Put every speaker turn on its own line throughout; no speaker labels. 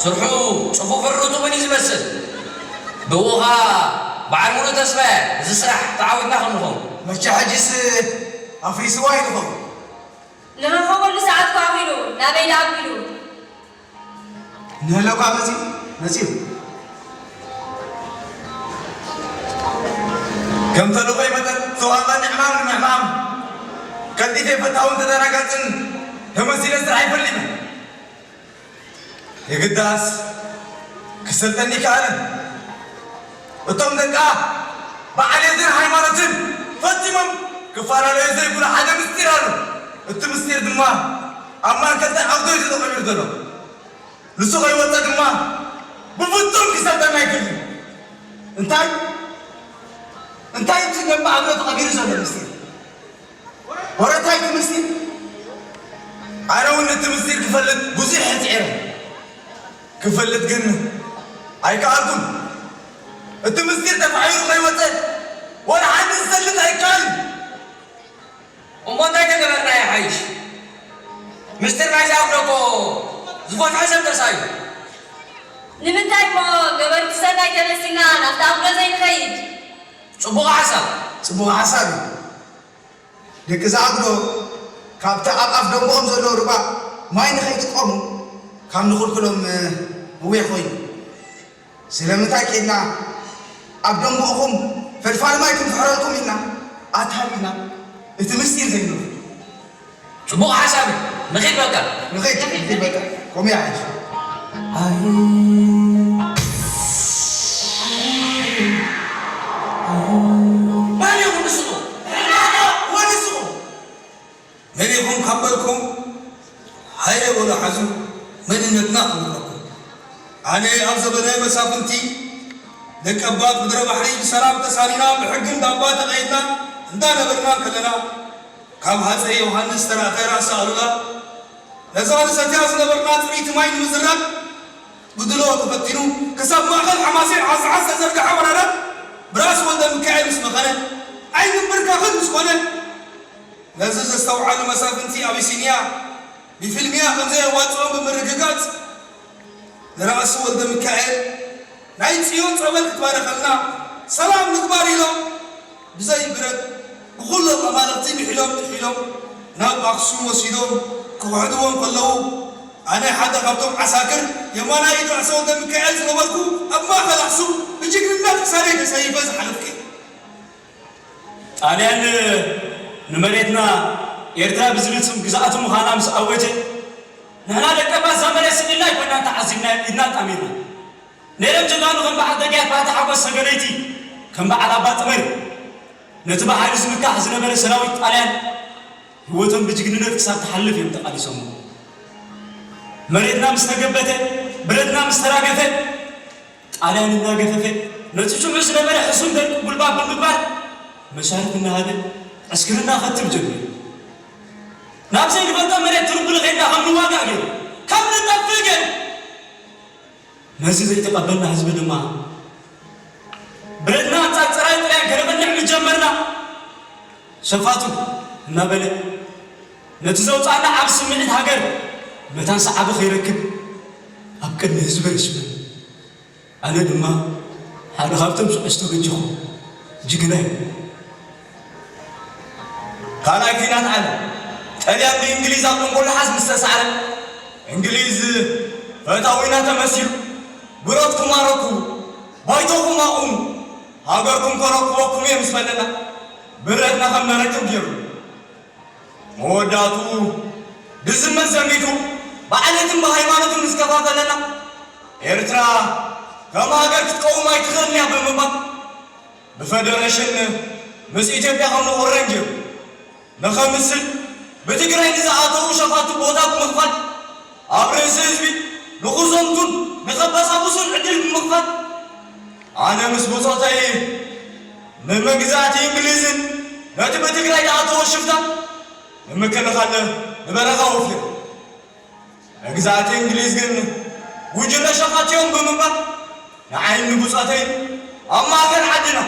سرحو صفوف الرطوبة يزمسل بوها بعمرو تسمع زسرح تعودنا خلهم
مشي حجس أفريس وايد خو
لما خبر لساعات قاعدينه نبي نعمله
نهلا قاعدين نسيب كم تلقي مثلا سؤال نعمام نعمام كنتي في فتاون تدرجتن هم سيرس رايح فلنا يقداس كسلتني كارن وتم دقا بعد يزر هايمانتن فتمم كفارة يزر يقول حاجة مستيرانو انت مستير دما اما كنت عبدو يجدو قبير دلو لسوق يوتا دما بفتون كسلتنا يكلم انتاي تنبع عبدو قبير زولا مستير ورا تاي تمستير انا وان انت مستير كفلت بزيح تعيرا كفلت جنة هيكالكم انت مستير تفعيلوا ما يوتل ولا حد يسلت هيكال
وما تاكا قبرنا يا حيش مستر ما يزاولكو زفوت حسن تسايو
نمتاي ما قبرت سنة كمسينا نفتاقنا زي الخيج
صبوغ
حسن ديك زاقلو كابتا أقف دمهم زلو ربا ما ينخيج تقوموا كم نقول كلهم مويه خوي سلامتك إننا أبدون بأخم فالفعل ما يكون فعلكم إننا أتهلنا إتمسير زينو
صبوغ حسن نخيط
بكا قوم يا عيش
ما ليكم بسطو
من يكون خبركم هاي ولا حزن من نتناقض لكم أنا أفضل بناء مسافنتي دك أبات بدر بحري بسلام تسالينا بحقن دابات غيرنا عندنا برنا كلنا كم هذا يوحنس ترى خير سألونا نزال سجاز نبرنا تريت ماين مزرق بدلوا تفتنوا كسب ما أخذ حماسين عز زرق حمرنا براس ولد مكعب اسمه خنا أي بركة أخذ مسكونه نزل استوعب مسافنتي أبيسينيا بفيلميا خمسة واتسون بمرققات لرأس ولد مكعب نايت يوم تقبل كتبانا خلنا سلام نكباري له بزي برد بقول له أمانتي بحلم ناب أقسم وسيدهم كوعدهم كلهم أنا حدا قبضهم عساكر يمانا يدرع سوى دم كعز نبركو أما خلصو بيجيك لنا ساري سيفاز حلفك
أنا نمرتنا إرتاب زلتهم جزاتهم خانام سأوجه نحن لكبا زمن سنلا كنا تعزمنا إدنا تأمينا نرم جدانو كم بعد دقيقة بعد حقوق سجلتي كم بعد أبات مر نتبع هاي اسمك حزنا بر سراوي طالعن هو تم بيجينا كسر تحلف يمتقال يسمو مريدنا مستقبته بلدنا مستراقته طالعن ناقفه نتشو مسنا بر حسون در بالباب بالباب مشاركنا هذا عسكرنا ختم جميل نابسي لبنتا مريد ترب الغينا هم نواقع جيل كم نتفق ناسي زي تقبلنا حزب دما بلدنا تاكتراي تلاقي كربنا نعمل جمرنا شفاتو نابلة نتزوج على عبس من الهجر متى صعب خيركب أبكر حزب رسمي أنا دما هذا خافتم أشتغل جخو جيكناي
كان أكيد أنا أنا بإنجليز أقول كل حزب مستسعر إنجليز فتاوينا تمثيل براتكم ماركو بايتوكم ماؤم هاجركم كركوكم يمسفلنا بردنا خمنا نتوجير موداتو دزم زميتو بعدين بهايمانة مسكفات لنا إرترا كما هاجرت قوم يتخلني بمبا بفدرشن مس إثيوبيا هم أورنجر نخمسل بتقرأ إذا عطوا شفاتو بوداك مخفات أبرز حزبي نخوزنتون نخبص أبوسون عدل بمخفات أنا مسبوطاتي من مجزات إنجليزن نأتي بتقرأ إذا عطوا شفتا لما كنا خلنا نبرا خوفنا مجزات إنجليزن وجنا شفات يوم بمخفات ንዓይኒ ንጉጻተይ ኣብ ማእከል ዓድና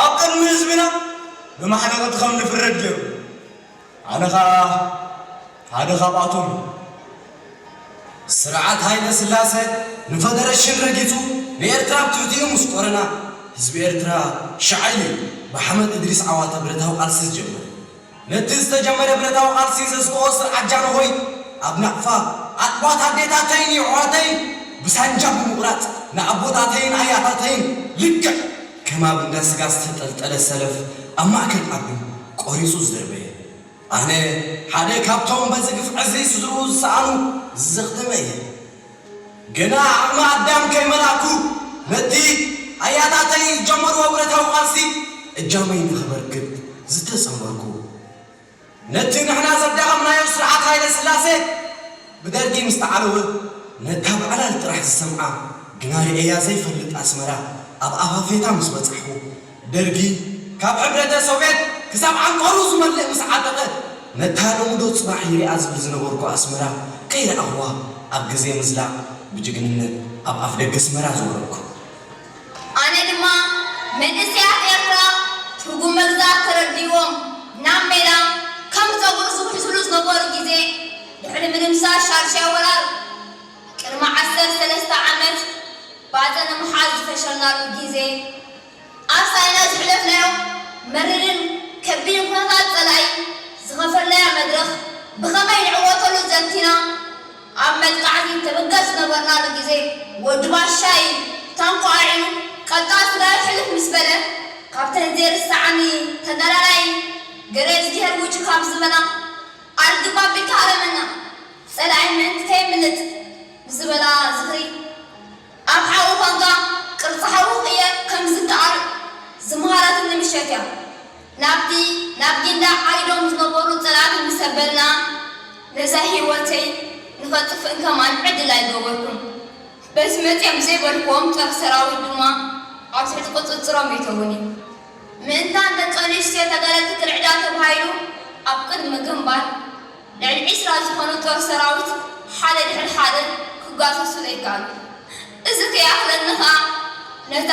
ኣብ ቅድሚ ህዝብና ብማሕነቐት ከም ንፍረድ ገይሩ ኣነ ኸዓ ሓደ ካብኣቶም ስርዓት ሃይለ ስላሴ ንፌደሬሽን ረጊጹ ንኤርትራ ብትሕቲኡ ምስ ቆረና ህዝቢ ኤርትራ ሸዓይ ብሓመድ እድሪስ ዓዋተ ብረታዊ ቃልሲ ዝጀመረ ነቲ ዝተጀመረ ብረታዊ ቃልሲ ዘስክኦ ስርዓት ጃንሆይ ኣብ ናቕፋ ኣጥባት ኣዴታተይን ይዕዋተይን ብሳንጃ ብምቑራጽ ንኣቦታተይን ኣያታተይን ልክዕ ከም ኣብ እንዳ ስጋ ዝተጠልጠለ ሰለፍ ኣብ ማእከል ዓዱ ቆሪጹ ዝደርበየ ኣነ ሓደ ካብቶም በዚ ግፍዒ ዝስድሩ ዝሰኣኑ ዝዘኽተመ እየ ገና ዓቕሚ ኣዳም ከይመላኩ ነቲ ኣያታተይ ዝጀመርዎ ብረታዊ ቃልሲ እጃመይ ንኽበርክት ዝተጸመርኩ ነቲ ንሕና ዘዳቐምናዮ ስርዓት ሃይለ ስላሴ ብደርጊ ምስ ተዓለወ ነታ በዕላል ጥራሕ ዝሰምዓ ግና ርአያ ዘይፈልጥ ኣስመራ ኣብ ኣፋፌታ ምስ በጻሕኹ ደርጊ ካብ ሕብረተ ሶቪየት ክሳብ ዓንቀሩ ዝመልእ ምስ ዓጠቐ ነታ ለሙዶ ጽባሕ ይሪኣ ዝብል ዝነበርኩ ኣስመራ ከይረኣኽዋ ኣብ ግዜ ምዝላቕ ብጅግንነት ኣብ ኣፍ ደገ ኣስመራ ዝወረድኩ
ኣነ ድማ መንእስያት ኤርትራ ትርጉም መግዛእ ተረዲቦም ናብ ሜዳ ከም ፀጉሪ ዝውሕስሉ ዝነበሩ ጊዜ ድሕሪ ምድምሳስ ሻርሻይ ወራር ቅድሚ 13 ዓመት ባፀ ንምሓዝ ዝፈሸልናሉ ጊዜ ኣብ ሳይና ዝሕለፍናዮ መሪርን ከቢድን ኩነታት ጸላኢ ዝኸፈልናዮ መድረኽ ብኸመይ ንዕወተሉ ዘንቲና ኣብ መጥቃዕቲ ተበገስ ዝነበርናሉ ጊዜ ወዲ ባሻይ ታንኳ ኣዒኑ ቀልጣፍ ላይ ሕልፍ ምስ በለ ካብተን ዘይርስዓኒ ተጋዳላይ ገረዝ ጌር ውጭ ካብ ዝበላ ኣርግባ ቤት ኣለመና ጸላኢ ምእንቲ ከይምልጥ ዝበላ ዝኽሪ ኣብ ሓዊ ኳንካ ቅርፂ ሓዊ ኽየር ከም ዝከኣል ዝምሃረትን ንምሸት እያ ናብ ጊንዳ ዓሪዶም ዝነበሩ ጸላእቲ ምስ ኣበልና ነዛ ህይወተይ ንኸጥፍእ ከም ኣንዕድል ኣይገበርኩም በዚ መፅኦም ዘይበልክዎም ጦር ሰራዊት ድማ ኣብ ትሕቲ ቁፅፅሮም ይተውን እዩ ምእንታን ደቂ ኣንስትዮ ተጋደልቲ ክልዕዳ ተባሂሉ ኣብ ቅድሚ ግንባር ልዕሊ 20 ዝኾኑ ጦር ሰራዊት ሓደ ድሕሪ ሓደ ክጓሰሱ ዘይከኣሉ እዚ ከይኣኽለኒ ኸዓ ነታ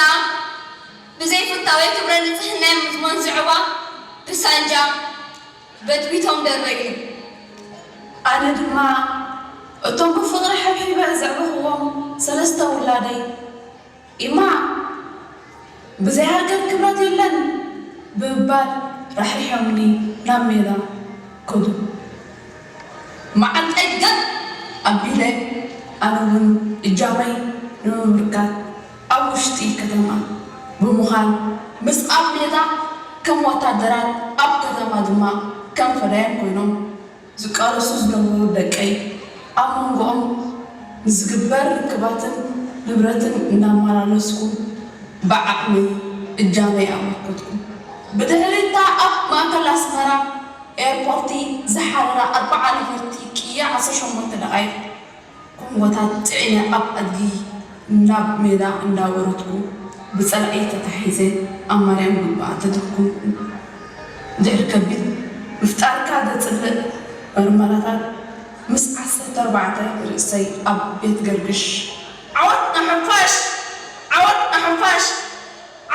ብዘይፍታወይ ክብረ ንጽህና የምትመን ዝዕባ ብሳንጃ በትቢቶም ደርበዩ
ኣነ ድማ እቶም ብፍቕሪ ሕብሒበ ዘዕብኽዎም 3 ውላደይ ኢማ ብዘይ ሃገር ክብረት የለን ብምባል ራሕሪሖምኒ ናብ ሜዳ ከዱ መዓልጠይ ገብ ኣቢለ ኣነ እውን እጃመይ ንምምርካት ኣብ ውሽጢ ከተማ ብምዃን ምስ ኣብ ሜዳ ከም ወታደራት ኣብ ከተማ ድማ ከም ፈዳያን ኮይኖም ዝቃለሱ ዝነበሩ ደቀይ ኣብ መንጎኦም ዝግበር ርክባትን ንብረትን እናመላለስኩ ብዓቕሚ እጃመይ ኣመልከትኩ ብድሕሪታ ኣብ ማእከል ኣስመራ ኤርፖርቲ ዝሓረራ 4 ነፈርቲ ቅያ 18 ደቓይቕ ኮንጎታት ጽዕነ ኣብ ኣድጊ ናብ ሜዳ እንዳወረድኩ ብጸላኢ ተታሒዘ ኣብ ማርያም ጉባኤ ተደኩምኩ ድሕሪ ከቢድ ምፍጣርካ ዘጽልእ መርመራታት ምስ 14 ርእሰይ ኣብ ቤት ገርግሽ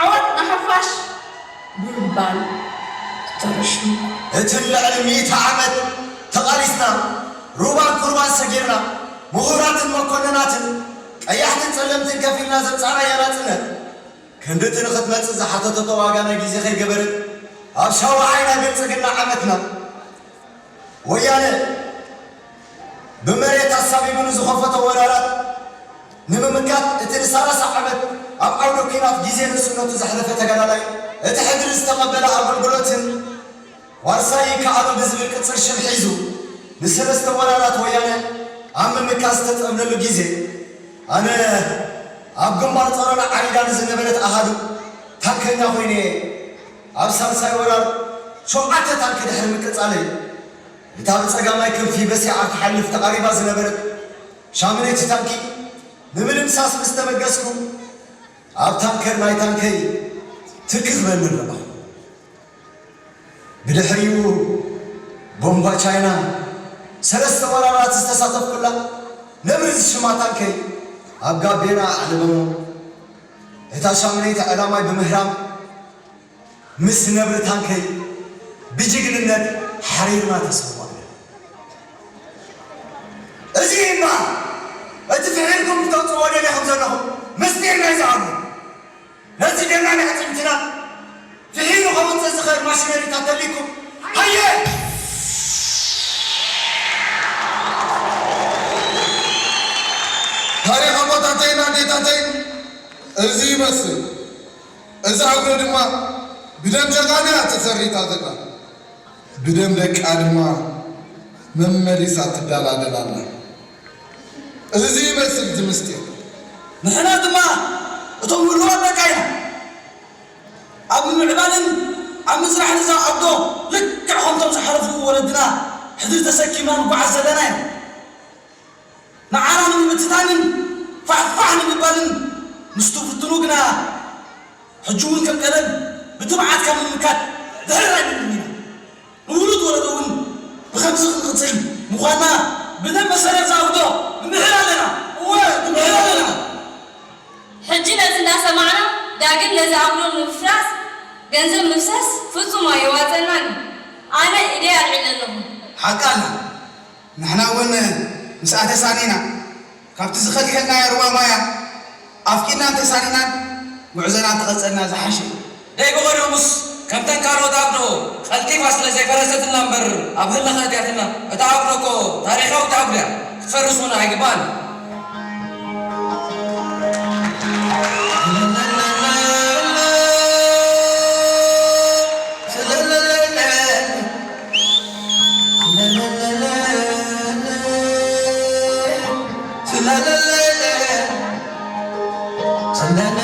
ዓወት ናሕፋሽ ብምባል ተረሽሙ
እቲ ልዕሊ 100 ዓመት ተቓሊስና ሩባን ቁርባን ሰጊርና ምሁራትን መኮንናትን ቀያሕትን ጸለምትን ከፊልና ዘብፃና የናጽነት ክንድቲ ንኽትመጽእ ዝሓተቶ ዋጋና ጊዜ ከይገበረት ኣብ ሻውዓይና ብልጽግና ዓመትና ወያነ ብመሬት ኣሳቢቡ ንዝኸፈቶ ወራራት ንምምካት እቲ ን30 ዓመት ኣብ ዓውደ ኲናት ጊዜ ንእስነቱ ዘሕለፈ ተጋዳላይ እቲ ሕድሪ ዝተቐበለ ኣገልግሎትን ዋርሳይ ከኣሉ ብዝብል ቅጽል ሽም ሒዙ ንሰለስተ ወራራት ወያነ ኣብ ምምካት ዝተጸምደሉ ጊዜ ኣነ ኣብ ግንባር ጸረና ዓሪዳ ንዝነበረት ኣሃዱ ታንከኛ ኾይነ ኣብ ሳልሳይ ወራር 7 ታንክ ድሕሪ ምቅጻለይ እታ ብጸጋማይ ክንፊ በሲዓ ክሓልፍ ተቓሪባ ዝነበረት ሻምነይቲ ታንኪ ንምድምሳስ ምስ ተመገስኩ ኣብ ታንከር ናይ ታንከይ ትክኽ በልን ረባ ብድሕሪኡ ቦምባ ቻይና 3 ወራራት ዝተሳተፍኩላ ነብሪ ዝሽማ ታንከይ ኣብ ጋቤና ኣዕልበሞ እታ ሻምኔት ዕላማይ በምህራም ምስ ነብርታንከይ ብጅግንነት ሓሪርና ተሰዋለ እዚህማ እቲ ፍሒርኩም ተውፅዎ ደለኹም ዘለኹም ምስጢርና ይዝዓሉ ነዚ ደና ንዕፅምትና ፍሒሩ ከምውፅእ ዝኽእል ማሽነሪታት ተሊኩም ሃየ
ታሪክ አባታተይን አዴታተይን እዚ ይመስል እዛ አብረ ድማ ብደም ጀጋንያ ተሰሪታ ዘላ ብደም ደቃ ድማ መመሊሳ ትዳላደላላ እዚ ይመስል እቲ ምስጢር
ንሕና ድማ እቶም ውልዋት ደቃ ኢና ኣብ ምዕባልን ኣብ ምስራሕን እዛ ዓብዶ ልክዕ ከምቶም ዝሓለፉ ወለድና ሕድር ተሰኪምና ንጓዓዝ ዘለና ኢና ንዓና ንምብትታንን ፋሕፋሕ ንምባልን ምስቱ ፍትኑ ግና ሕጂ እውን ከም ቀደም ብትብዓት ካብ ምምካት ድሕር ኣይንብልን ኢና ንውሉድ ወለዶ እውን ብከምዚ ክንቅፅል ምዃንና ብደም መሰረት ዝኣብዶ ንምሕር ኣለና እወ ንምሕር ኣለና
ሕጂ ነዚ እናሰማዕና ዳግም ነዚ ኣምሎ ንምፍራስ ገንዘብ ምፍሳስ ፍጹም ኣይዋፀናን ኣነ ኢደ ኣልዕል ኣለኹ
ሓቂ ኣላ ንሕና እውን ምስኣ ተሳኒና ካብቲ ዝኸልከልናዮ ሩባ ማያ ኣፍቂድና እንተሳኒናን ጉዕዞና ትቐፀልና ዝሓሸ
ደይበቐዶሙስ ከምተን ካልኦት ኣብዶ ቀልጢፋ ስለ ዘይፈረሰትና እምበር ኣብ ህለኸ እትያትና እታ ኣብዶ እኮ ታሪኻዊት ኣብዶ እያ ክትፈርስ እውን ኣይግባአን
la la la la la